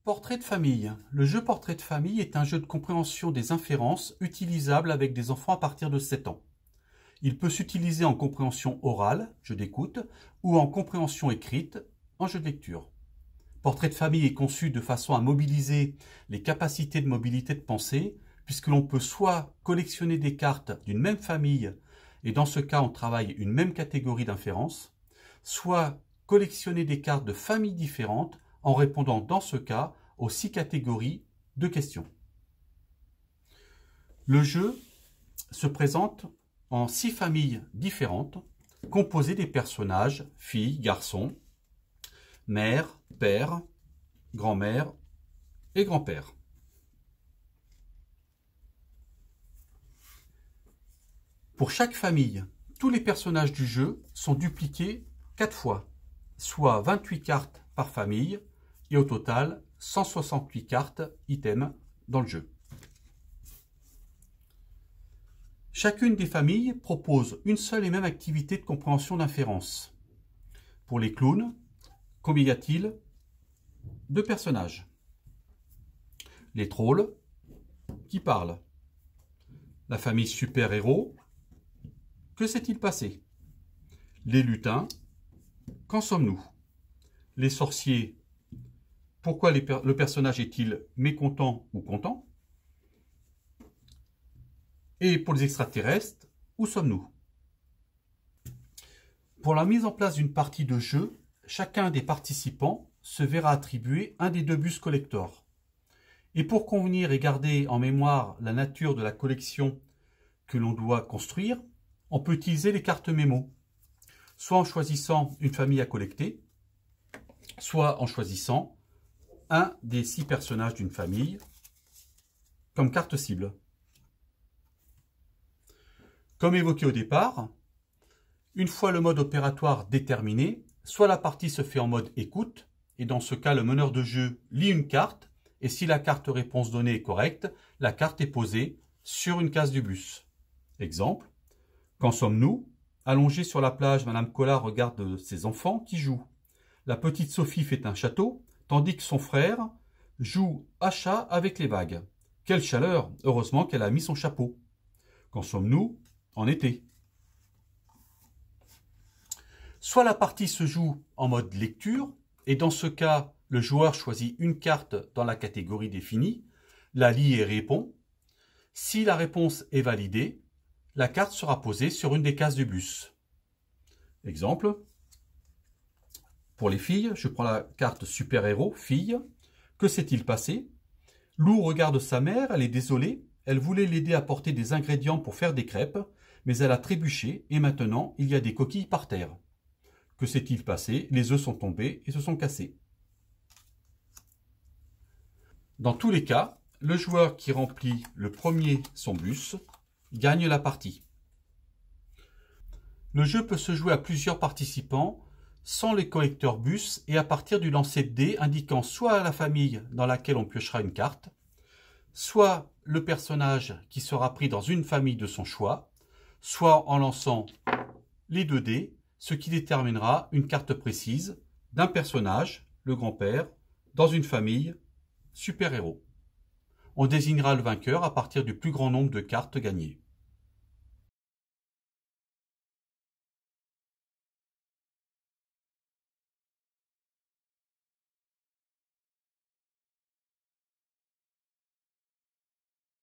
Portrait de famille. Le jeu Portrait de famille est un jeu de compréhension des inférences utilisable avec des enfants à partir de 7 ans. Il peut s'utiliser en compréhension orale, jeu d'écoute, ou en compréhension écrite, en jeu de lecture. Portrait de famille est conçu de façon à mobiliser les capacités de mobilité de pensée, puisque l'on peut soit collectionner des cartes d'une même famille, et dans ce cas on travaille une même catégorie d'inférences, soit collectionner des cartes de familles différentes, en répondant dans ce cas aux 6 catégories de questions. Le jeu se présente en 6 familles différentes, composées des personnages filles, garçons, mère, père, grand-mère et grand-père. Pour chaque famille, tous les personnages du jeu sont dupliqués 4 fois, soit 28 cartes par famille, et au total 168 cartes items dans le jeu. Chacune des familles propose une seule et même activité de compréhension d'inférence. Pour les clowns, combien y a-t-il de personnages? Les trolls, qui parlent? La famille super-héros, que s'est-il passé? Les lutins, qu'en sommes-nous? Les sorciers, pourquoi le personnage est-il mécontent ou content? Et pour les extraterrestres, où sommes-nous? Pour la mise en place d'une partie de jeu, chacun des participants se verra attribuer un des 2 bus collector. Et pour convenir et garder en mémoire la nature de la collection que l'on doit construire, on peut utiliser les cartes mémo, soit en choisissant une famille à collecter, soit en choisissant un des 6 personnages d'une famille comme carte cible. Comme évoqué au départ, une fois le mode opératoire déterminé, soit la partie se fait en mode écoute, et dans ce cas le meneur de jeu lit une carte, et si la carte réponse donnée est correcte, la carte est posée sur une case du bus. Exemple, qu'en sommes-nous? Allongée sur la plage, Madame Collard regarde ses enfants qui jouent. La petite Sophie fait un château, tandis que son frère joue à chat avec les vagues. Quelle chaleur! Heureusement qu'elle a mis son chapeau. Qu'en sommes-nous? En été. Soit la partie se joue en mode lecture, et dans ce cas, le joueur choisit une carte dans la catégorie définie, la lit et répond. Si la réponse est validée, la carte sera posée sur une des cases du bus. Exemple, pour les filles, je prends la carte super-héros, fille. Que s'est-il passé? Lou regarde sa mère, elle est désolée. Elle voulait l'aider à porter des ingrédients pour faire des crêpes, mais elle a trébuché et maintenant il y a des coquilles par terre. Que s'est-il passé? Les œufs sont tombés et se sont cassés. Dans tous les cas, le joueur qui remplit le premier son bus gagne la partie. Le jeu peut se jouer à plusieurs participants sans les collecteurs bus et à partir du lancer de dés indiquant soit la famille dans laquelle on piochera une carte, soit le personnage qui sera pris dans une famille de son choix, soit en lançant les 2 dés, ce qui déterminera une carte précise d'un personnage, le grand-père, dans une famille super-héros. On désignera le vainqueur à partir du plus grand nombre de cartes gagnées.